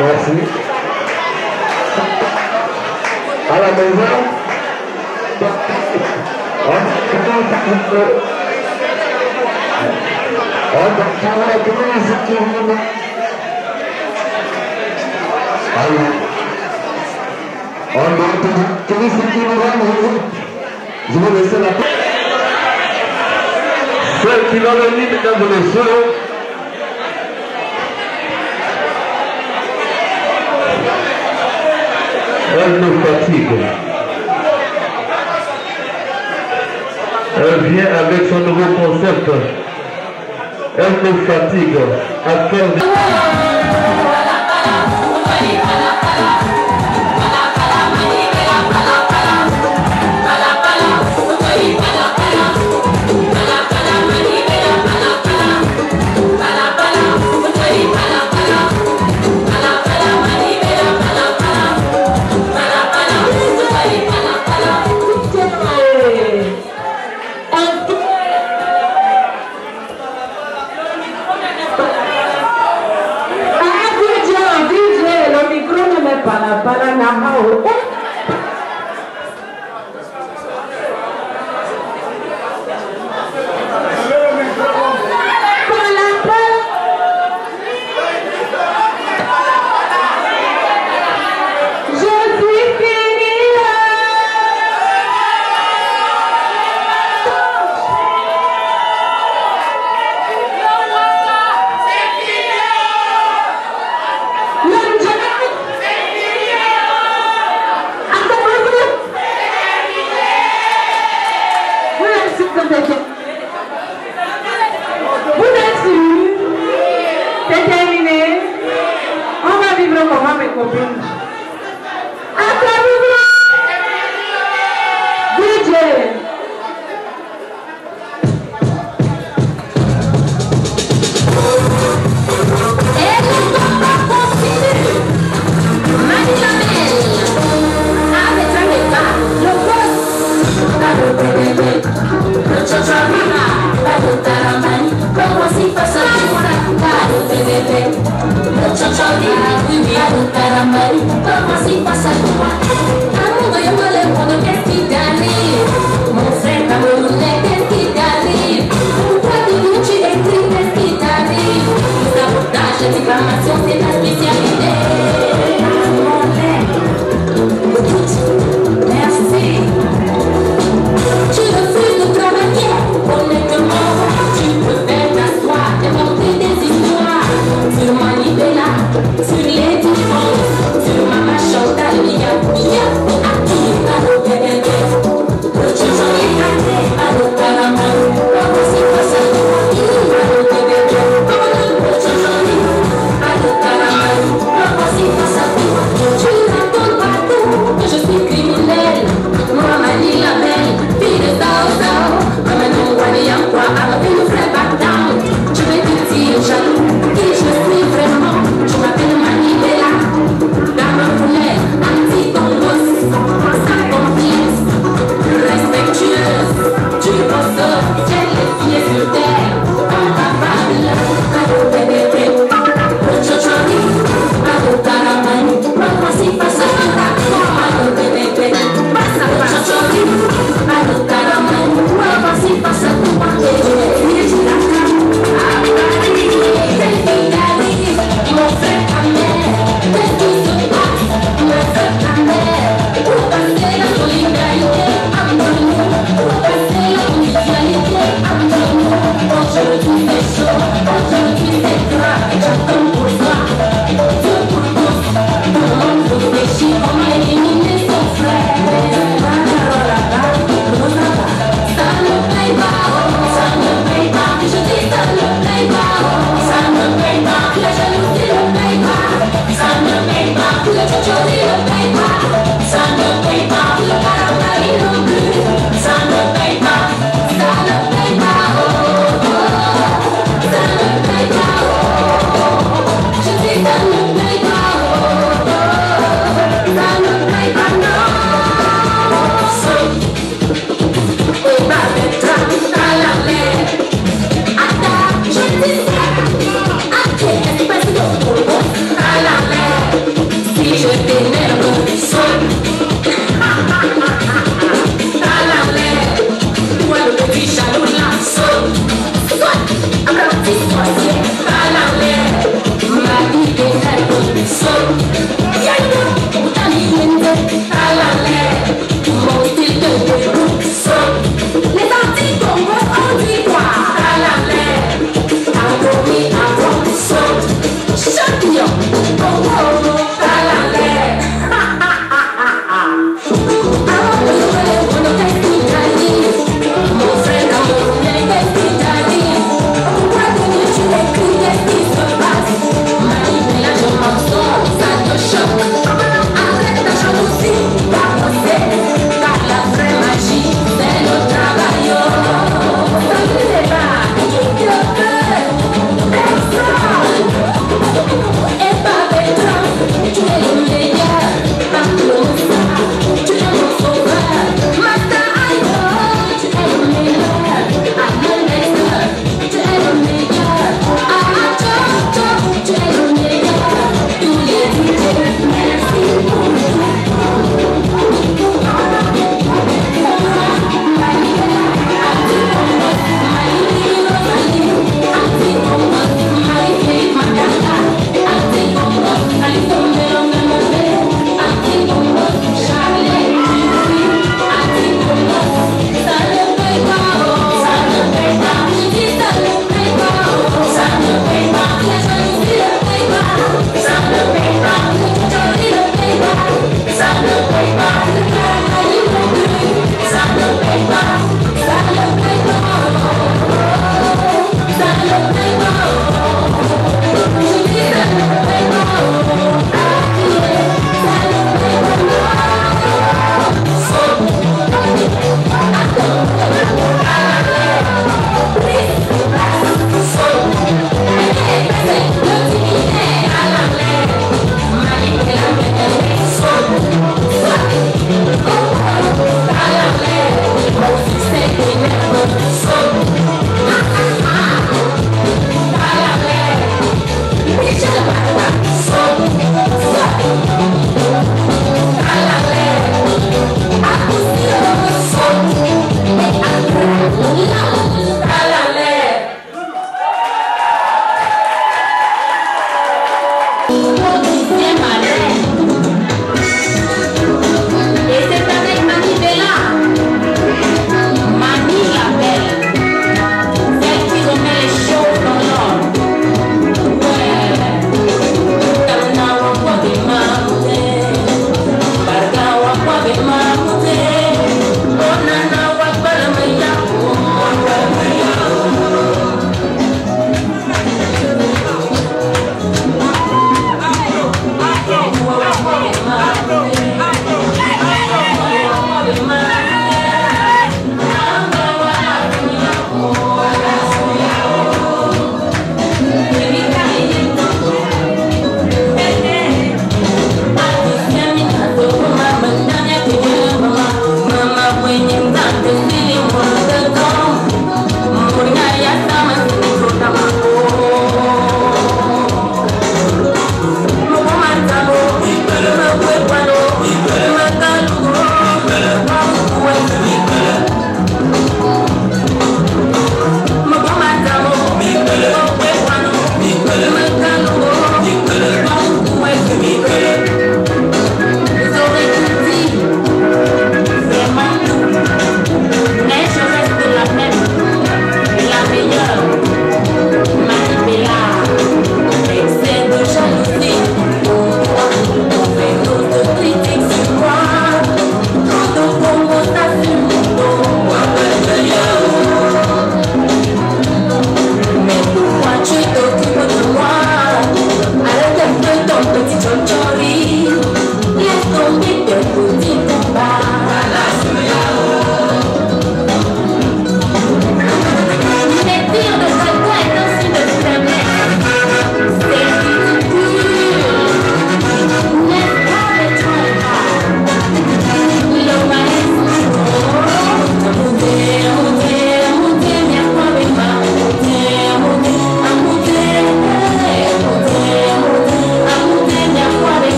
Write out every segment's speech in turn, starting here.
Merci. À la maison. Je vais laisser la tête. Ceux qui l'ont venu, mesdames et messieurs, elle nous fatigue. Elle vient avec son nouveau concept. Elle nous fatigue. À cœur de...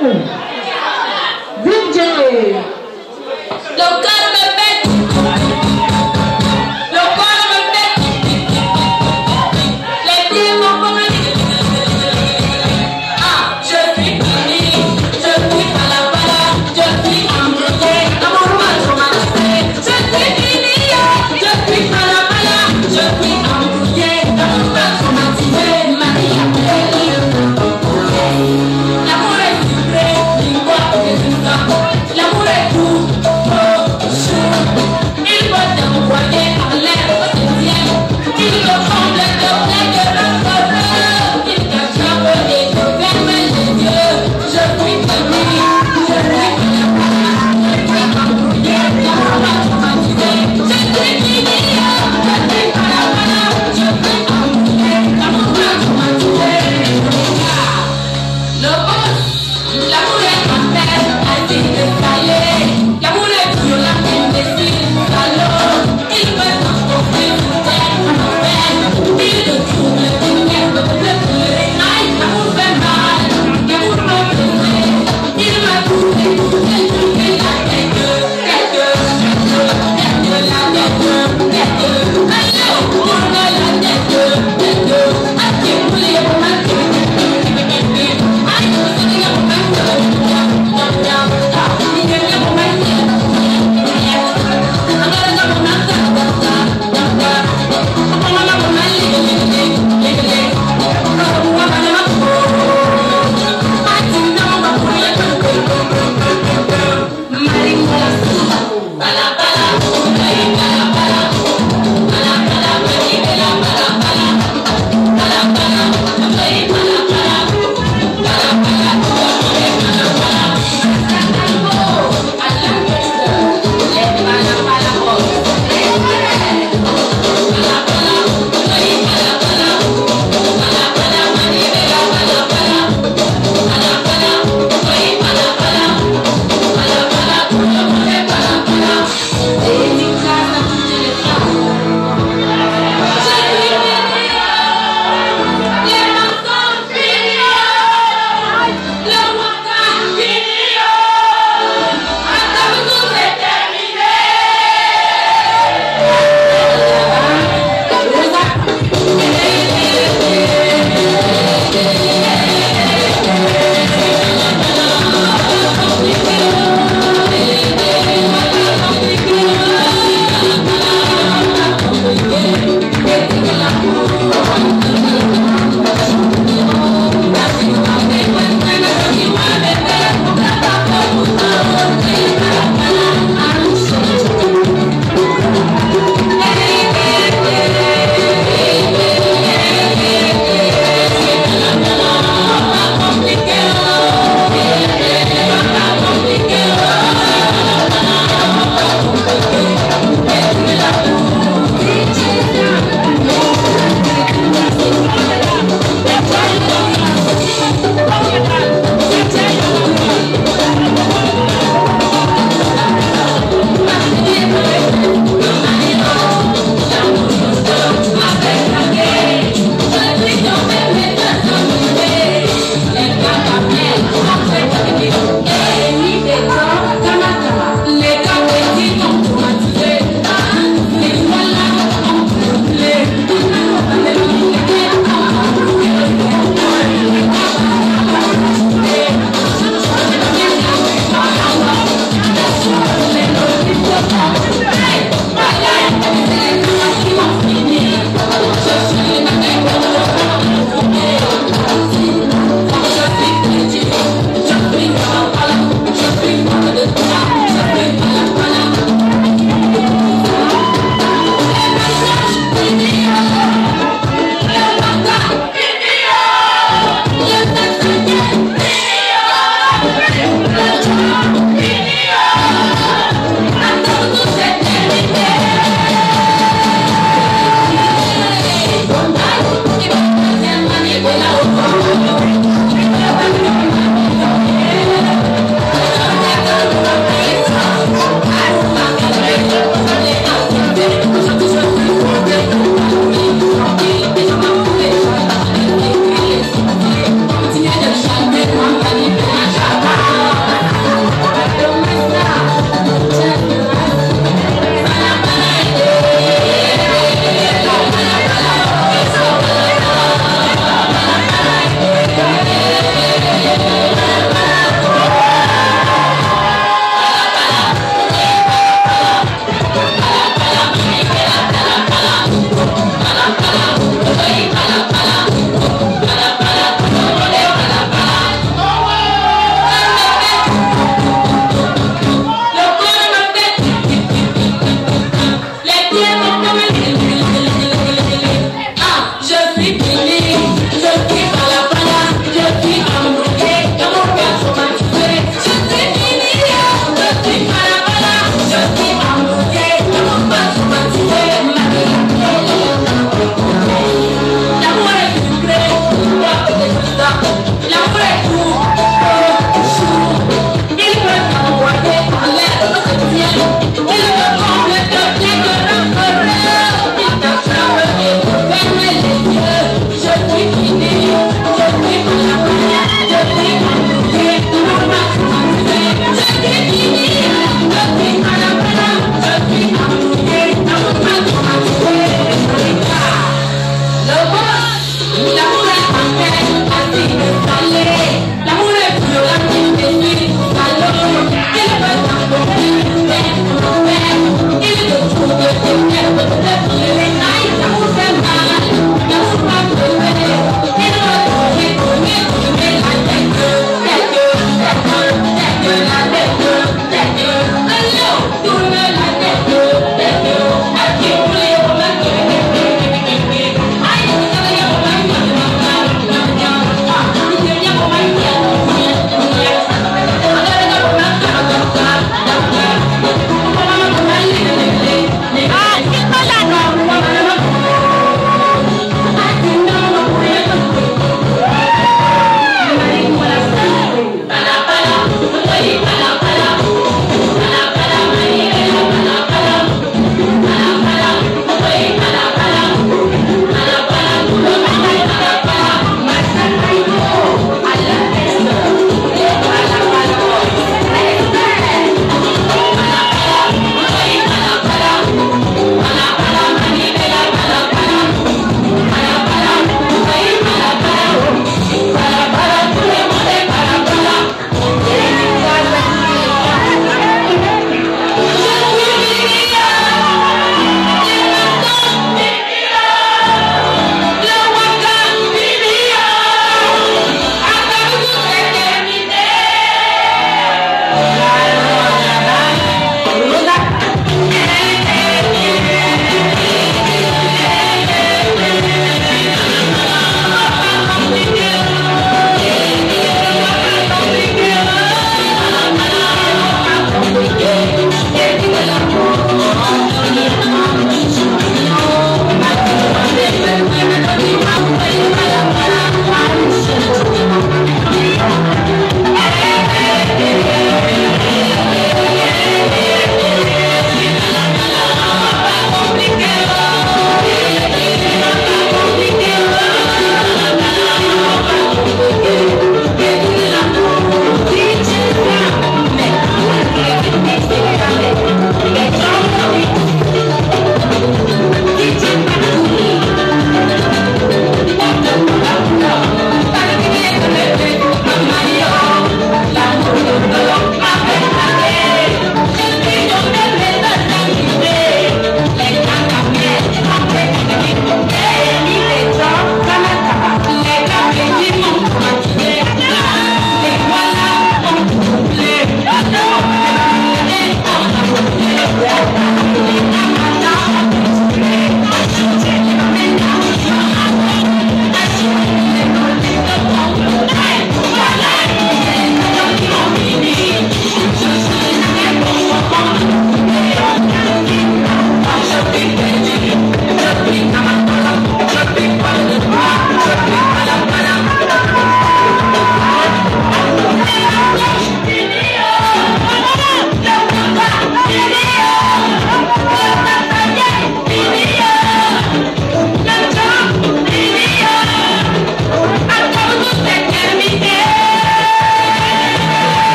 DJ. Le corps me pète. Le corps me pète. Les pieds m'ont commandé. Ah, je suis fini. Je suis à la bala. Je suis embrouillé. Dans mon rouage, on m'a laissé. Je suis fini. Je suis à la bala. Je suis embrouillé. Dans mon rouage, on m'a tiré. Marie a payé. L'amour est sucré.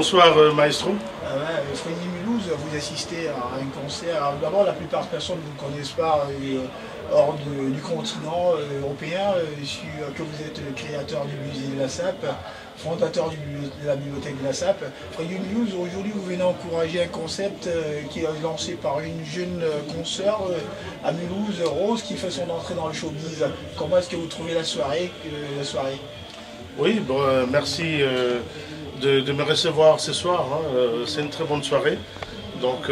bonsoir maestro. Freddy Mulhouse, vous assistez à un concert. D'abord, la plupart des personnes ne vous connaissent pas hors du continent européen, que vous êtes le créateur du musée de la SAP, fondateur de la bibliothèque de la SAP. Freddy Mulhouse, aujourd'hui, vous venez encourager un concept qui est lancé par une jeune consoeur à Mulhouse, Rose, qui fait son entrée dans le showbiz. Comment est-ce que vous trouvez la soirée? Oui, bon, merci de me recevoir ce soir. Hein. C'est une très bonne soirée. Donc,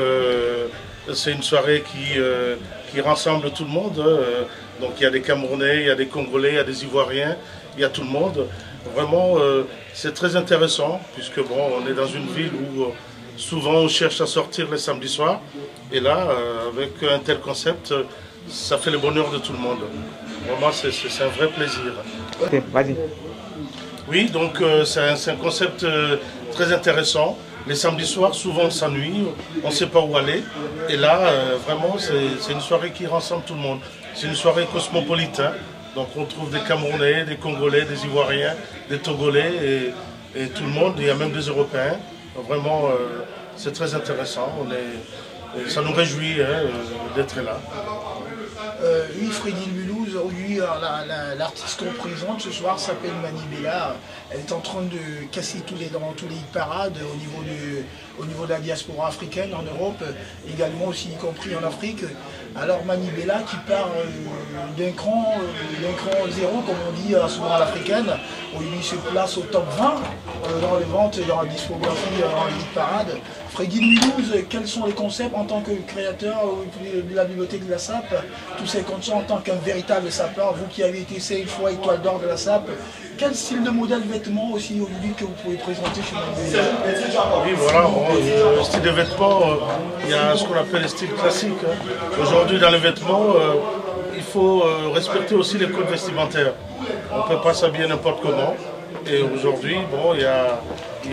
c'est une soirée qui rassemble tout le monde. Donc, il y a des Camerounais, il y a des Congolais, il y a des Ivoiriens, il y a tout le monde. Vraiment, c'est très intéressant, puisque bon, on est dans une ville où souvent on cherche à sortir les samedis soirs. Et là, avec un tel concept, ça fait le bonheur de tout le monde. Vraiment, c'est un vrai plaisir. Ok, vas-y. Oui, donc c'est un concept très intéressant. Les samedis soirs, souvent on s'ennuie, on ne sait pas où aller. Et là, vraiment, c'est une soirée qui rassemble tout le monde. C'est une soirée cosmopolite. Hein. Donc on trouve des Camerounais, des Congolais, des Ivoiriens, des Togolais et tout le monde. Il y a même des Européens. Vraiment, c'est très intéressant. Ça nous réjouit hein, d'être là. Oui, Freddy Mulhouse, aujourd'hui, l'artiste qu'on présente ce soir s'appelle Manibela. Elle est en train de casser tous les parades au niveau de la diaspora africaine en Europe, également aussi y compris en Afrique. Alors Manibela qui part d'un cran zéro, comme on dit souvent à l'africaine, où il se place au top 20 dans les ventes, dans la discographie, dans les parades. Freddy Mulhouse, quels sont les concepts en tant que créateur de la bibliothèque de la SAP, tous ces concepts en tant qu'un véritable sapeur, vous qui avez été 5 fois étoile d'or de la SAP, quel style de modèle vêtements aussi aujourd'hui que vous pouvez présenter chez nous? Oui, voilà, bon, le style de vêtements, il y a ce qu'on appelle le style classique. Hein. Aujourd'hui, dans les vêtements, il faut respecter aussi les codes vestimentaires. On ne peut pas s'habiller n'importe comment. Et aujourd'hui, bon, il y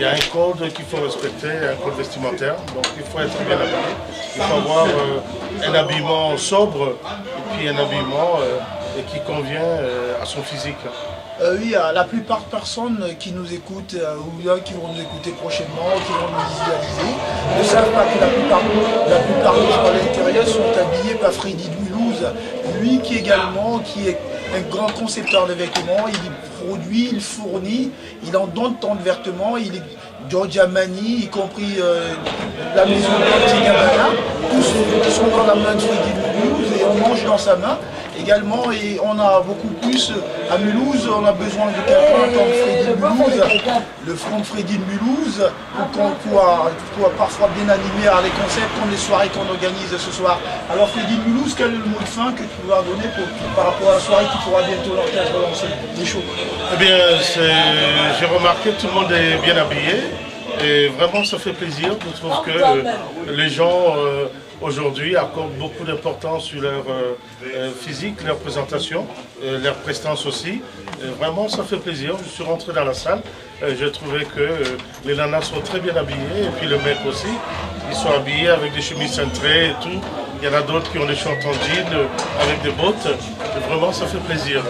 a un code qu'il faut respecter, un code vestimentaire. Donc il faut être bien habillé. Il faut avoir un habillement sobre et puis un habillement qui convient à son physique. Oui, la plupart des personnes qui nous écoutent ou qui vont nous écouter prochainement, qui vont nous visualiser, ne savent pas que la plupart des gens à l'intérieur sont habillés par Freddy Mulhouse. Lui qui est un grand concepteur de vêtements, il produit, il fournit, il en donne tant de vêtements, il est Giorgio Armani, y compris la maison de Gabbana, tous sont dans la main de Freddy Mulhouse et on mange dans sa main. Également, et on a beaucoup plus à Mulhouse, on a besoin de quelqu'un comme Freddy Mulhouse, le front de Freddy Mulhouse, pour parfois bien animer les concepts comme les soirées qu'on organise ce soir. Alors Freddy Mulhouse, quel est le mot de fin que tu pourras donner par rapport à la soirée qui pourra bientôt être lancée, des shows? Eh bien, j'ai remarqué que tout le monde est bien habillé et vraiment ça fait plaisir. Je trouve que les gens aujourd'hui accordent beaucoup d'importance sur leur physique, leur présentation, leur prestance aussi. Et vraiment, ça fait plaisir. Je suis rentré dans la salle, j'ai trouvé que les nanas sont très bien habillées, et puis le mec aussi. Ils sont habillés avec des chemises cintrées et tout. Il y en a d'autres qui ont des shorts en jean avec des bottes. Et vraiment, ça fait plaisir.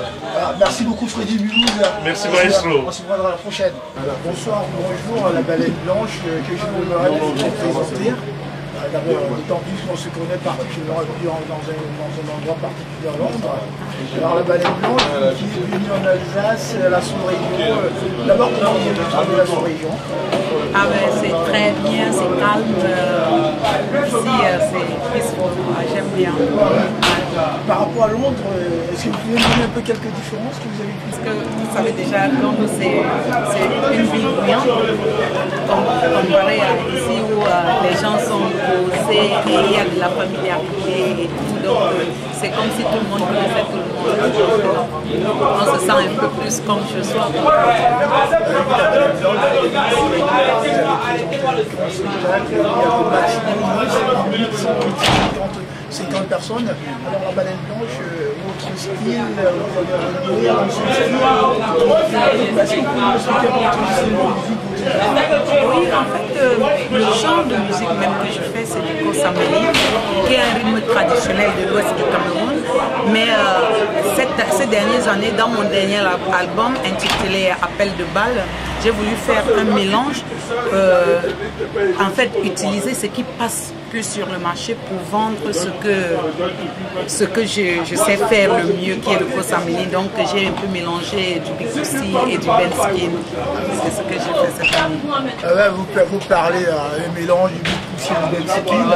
Merci beaucoup Freddy Mulhouse. Merci maestro. On se revoit à la prochaine. Alors, bonsoir, bonjour à la baleine blanche que je vous présenter. D'abord, d'autant plus qu'on se connaît particulièrement dans un endroit particulier à Londres. Alors la baleine blanche qui est venue en Alsace, la sous-région. D'abord, comment vous avez de la sous-région? Ah ben c'est très bien, c'est calme. Ici c'est peaceful, j'aime bien. Par rapport à Londres, est-ce que vous pouvez me donner un peu quelques différences que vous avez vues? Parce que vous savez déjà, Londres c'est une ville bruyante, comparé à ici où les gens sont posés et il y a de la familiarité et tout. Donc c'est comme si tout le monde connaissait tout le monde. On se sent un peu plus comme chez soi. C'est 50 personnes. Alors la baleine blanche, votre style, vous avez un style. Est-ce que vous pouvez expliquer votre style de musique? Oui, en fait, le genre de musique même que je fais, c'est du Kosameli, qui est un rythme traditionnel de l'ouest du Cameroun. Mais cette ces dernières années, dans mon dernier album intitulé Appel de balle, j'ai voulu faire un mélange, en fait utiliser ce qui passe plus sur le marché pour vendre ce que je sais faire le mieux, qui est le Kosamini. Donc j'ai un peu mélangé du Big Pussy et du Ben Skin. C'est ce que j'ai fait cette année. Vous parlez un mélange du Big Pussy et du Ben Skin.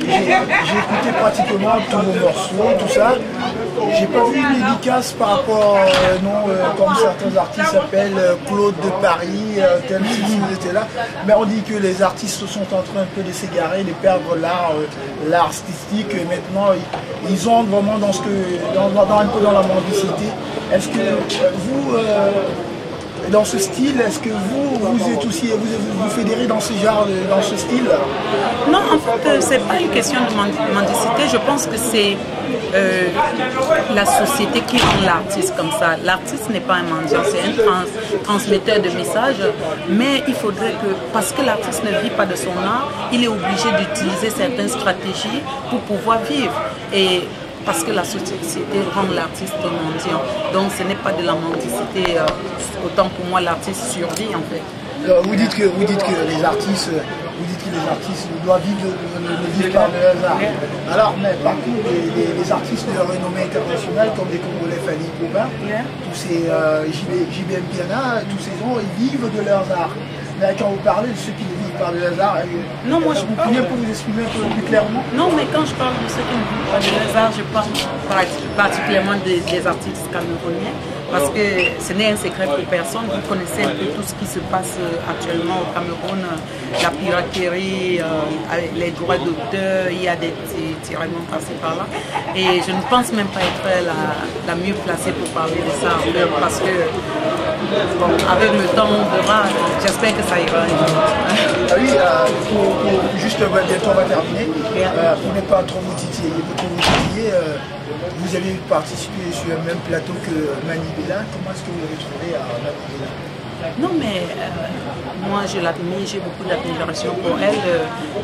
J'ai écouté pratiquement tous vos morceaux, tout ça. J'ai pas vu une dédicace par rapport, comme certains artistes s'appellent Claude de Paris, tel si vous étiez là. Mais on dit que les artistes sont en train un peu de s'égarer, de perdre l'art artistique. Et maintenant, ils entrent vraiment dans un peu dans la mendicité. Est-ce que vous, dans ce style, est-ce que vous êtes aussi, vous fédérez dans ce genre, dans ce style? Non, en fait, c'est pas une question de mendicité. Je pense que c'est la société qui rend l'artiste comme ça. L'artiste n'est pas un mendiant, c'est un transmetteur de messages. Mais il faudrait que, parce que l'artiste ne vit pas de son art, il est obligé d'utiliser certaines stratégies pour pouvoir vivre. Et parce que la société rend l'artiste mendiant. Donc ce n'est pas de la mendicité. Autant pour moi, l'artiste survit en fait. Vous dites que les artistes doivent vivre par le hasard. Alors, mais par contre, les artistes de renommée internationale, comme les Congolais Fanny Poubin, tous ces JBM Piana, tous ces gens, ils vivent de leurs arts. Mais quand vous parlez de ceux qui vivent par le hasard, non, moi, vous pouvez vous exprimer un peu plus clairement? Non, mais quand je parle de ceux qui ne vivent pas de hasard, je parle particulièrement des artistes camerounais. Parce que ce n'est un secret pour personne, vous connaissez un peu tout ce qui se passe actuellement au Cameroun, la piraterie, les droits d'auteur, il y a des tiraillements passés par là. Et je ne pense même pas être la mieux placée pour parler de ça, parce que bon, avec le temps on verra, j'espère que ça ira. Ah oui, juste bientôt on va terminer, pour ne pas trop vous titiller, vous avez participé sur le même plateau que Mani Bella. Comment est-ce que vous l'avez trouvé à Mani Bella? Non, mais moi je l'admire, j'ai beaucoup d'admiration pour elle,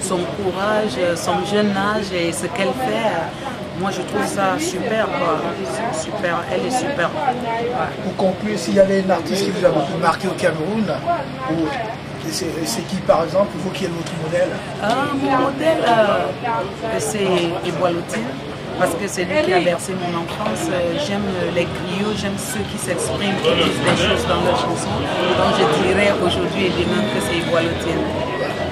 son courage, son jeune âge et ce qu'elle fait. Moi je trouve ça super, quoi. Super, elle est super. Pour conclure, s'il y avait une artiste qui vous a beaucoup marqué au Cameroun, c'est qui par exemple, vous qui êtes votre modèle? Mon modèle, c'est Eboalotin. Parce que c'est lui qui a bercé mon enfance. J'aime les griots, j'aime ceux qui s'expriment, qui disent des choses dans leurs chansons. Donc je dirais aujourd'hui et demain que c'est Eboalotin.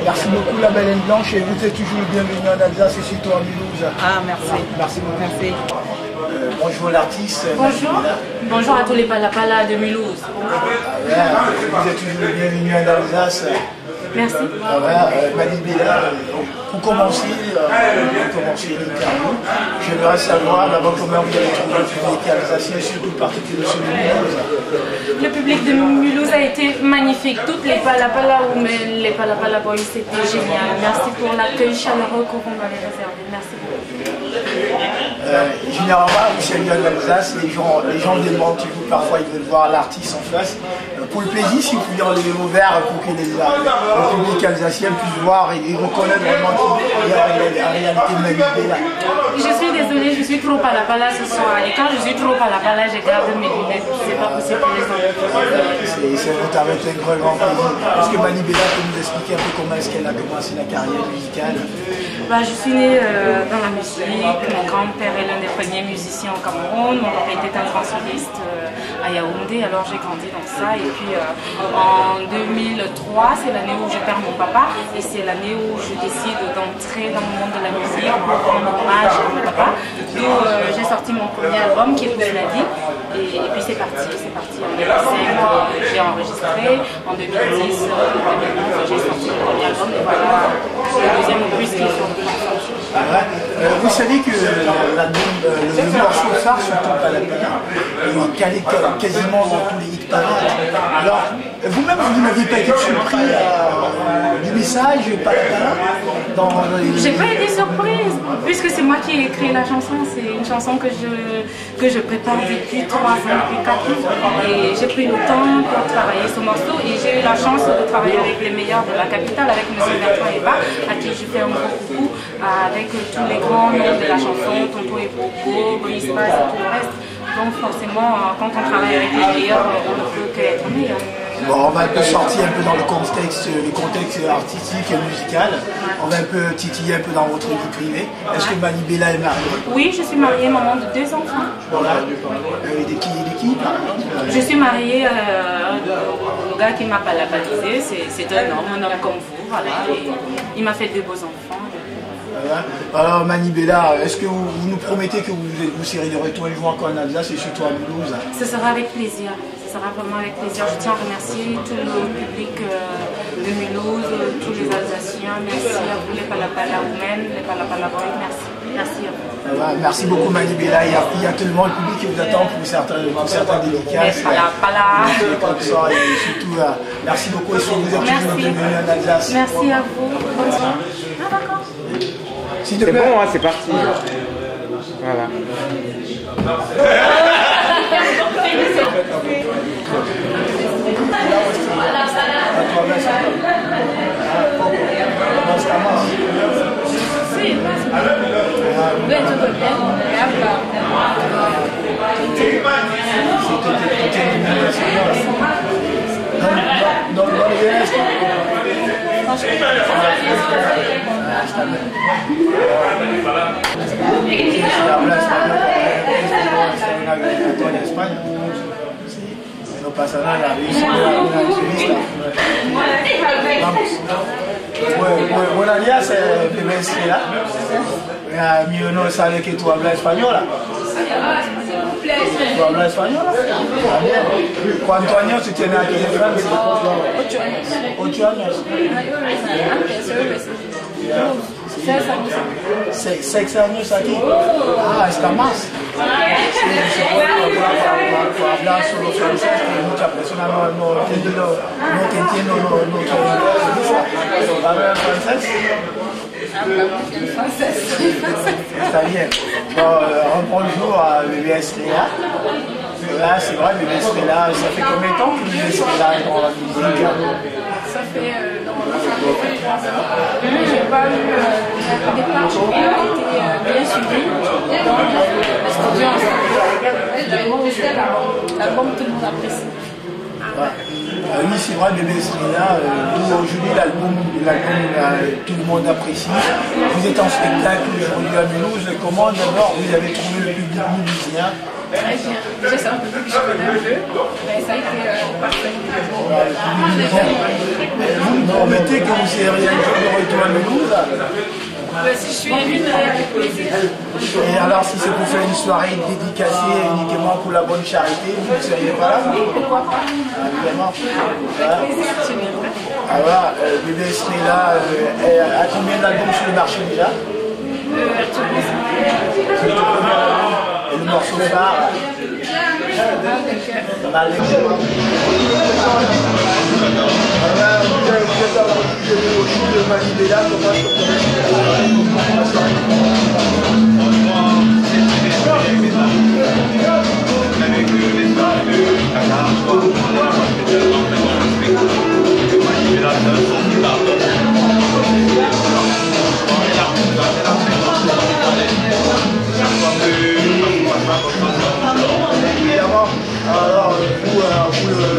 Merci beaucoup la Belle Blanche et vous êtes toujours bienvenue en Alsace et surtout à Mulhouse. Ah merci. Merci beaucoup. Merci. Bonjour l'artiste. Bonjour. Bonjour à tous les Palapala de Mulhouse. Vous êtes toujours bienvenue en Alsace. Merci. Mani Bella, pour commencer l'interview, j'aimerais savoir d'abord comment vous avez trouvé le public alsacien, surtout particulièrement celui de Mulhouse. Le public de Mulhouse a été magnifique. Toutes les Palapala ou les Palapala Boys, c'était génial. Merci pour l'accueil chaleureux que vous m'avez réservé. Merci beaucoup. Généralement, vous savez, en Alsace, les gens demandent toujours, parfois ils veulent voir l'artiste en face. Pour le plaisir, si vous pouviez enlever vos verres pour que le public alsacien puisse voir et reconnaître vraiment qu'il y a en réalité Mani Bella. Je suis désolée, je suis trop Palapala ce soir. Et quand je suis trop Palapala, je garde mes lunettes. C'est pas possible pour les gens. C'est avec un grand plaisir. Est-ce que Mani Bella peut nous expliquer un peu comment est-ce qu'elle a commencé la carrière musicale? Je suis née dans la musique. Mon grand-père est l'un des premiers musiciens au Cameroun. Mon papa était un grand soliste à Yaoundé, alors j'ai grandi dans ça. Et puis en 2003, c'est l'année où je perds mon papa et c'est l'année où je décide d'entrer dans le monde de la musique pour rendre hommage à mon papa. Donc j'ai sorti mon premier album qui est Pousse la vie et puis c'est parti. En 2005, j'ai enregistré. En 2010, 2011, j'ai sorti mon premier album et voilà le deuxième opus qui est sur le vous savez que le morceau phare, surtout Palapala, est calé quasiment dans tous les hit parades. Alors, vous-même, vous n'aviez pas été surpris du message Palapala J'ai pas été surprise, puisque c'est moi qui ai écrit la chanson. C'est une chanson que je prépare depuis 3 ans, depuis 4 ans. Et j'ai pris le temps pour travailler ce morceau et j'ai eu la chance de travailler avec les meilleurs de la capitale, avec M. Bertrand Eba, à qui je fais un gros coucou, avec tous les grands noms de la chanson, Tonto et Popo, Brice Paz et tout le reste. Donc forcément, quand on travaille avec les meilleurs, on ne peut qu'être meilleur. Bon, on va un peu sortir un peu dans le contexte artistique et musical. On va un peu titiller un peu dans votre vie privée. Est-ce que Manibela est mariée? Oui, je suis mariée, maman de 2 enfants. Voilà. De qui par exemple? Je suis mariée au gars qui m'a pas labellisé. C'est un homme comme vous. Voilà. Et il m'a fait 2 beaux enfants. Voilà. Alors Manibela, est-ce que vous nous promettez que vous serez de retour un jour encore en Alsace et surtout à Mulhouse? Ce sera avec plaisir. Ce sera vraiment avec plaisir. Je tiens à remercier tout le public de Mulhouse, tous les Alsaciens. Merci à vous, les Palapala Women, les Palapala Boys. Merci. Merci à vous. Voilà. Merci beaucoup Manibela. Il y a tellement de public qui vous attend pour certains dédicaces. Les Palapala. Comme ça, et surtout, merci beaucoup et surtout vous êtes toujours bienvenue en Alsace. Merci à vous. Bonne soirée. Ah d'accord. C'est bon, hein, c'est parti. Voilà. No pasa nada, vamos. Buenos días, bebé Estrella. Mi no sabe que tú hablas española. ¿Tú hablas española? ¿Cuántos años tú tienes aquí en Francia? 8 años. 8 años. 6 años aquí. Ah, está más. Hablar solo francés, que muchas personas no entienden lo que hablan francés. Está bien. Bon, bonjour à bébé Estrella. Là, c'est vrai, bébé Estrella, ça fait combien de temps que bébé Estrella est dans la musique? Ça fait normalement 3 ans. J'ai pas eu au départ, j'ai pas été bien suivie. Donc, le studio ensemble, l'album, tout le monde apprécie. Oui, c'est vrai, bébé Estrella, aujourd'hui l'album, tout le monde apprécie. Vous êtes en spectacle aujourd'hui à Mulhouse. Comment d'abord vous avez trouvé le public mulhousien? Très bien. Déjà, c'est un public que je connais un peu, mais ça a été parfait. Vous me promettez que vous serez un jour de retour à Mulhouse? Si je suis invitée, avec plaisir. Et alors, si c'est pour faire une soirée dédicacée uniquement pour la bonne charité, vous ne seriez pas là? Pourquoi pas? Évidemment. Avec plaisir, tu viendrais. Alors, bébé Estrella a combien d'albums sur le marché déjà? Et le morceau phare? Mal de cœur. Vous êtes au show de Manibela, comment est-ce que avec les stars de Qatar, Manibela, évidemment, alors vous,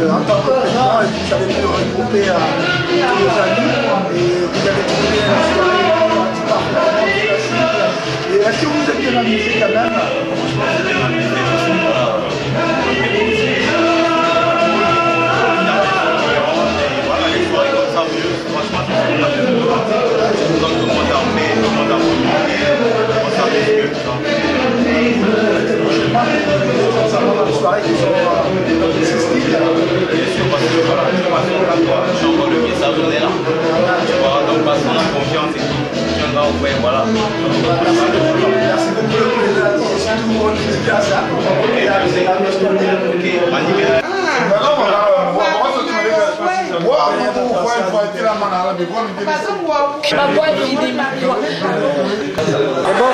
en tant que président, vous avez pu regrouper tous les amis et vous avez trouvé la soirée et est-ce que vous êtes bien amusé quand même? voilà, les soirées comme ça, franchement, tout le monde a fait, tout le monde a profité, on s'amuse mieux, tout ça. Les soirées qui sont artistiques. Bien sûr, parce que voilà, je suis encore le message, on est là. Tu vois, donc parce qu'on a confiance et tout. Tu viendras au coin, voilà. Merci beaucoup le président et surtout pour votre dédicace. Ok, Manibela. Ma boîte, il dit ma boîte. C'est bon.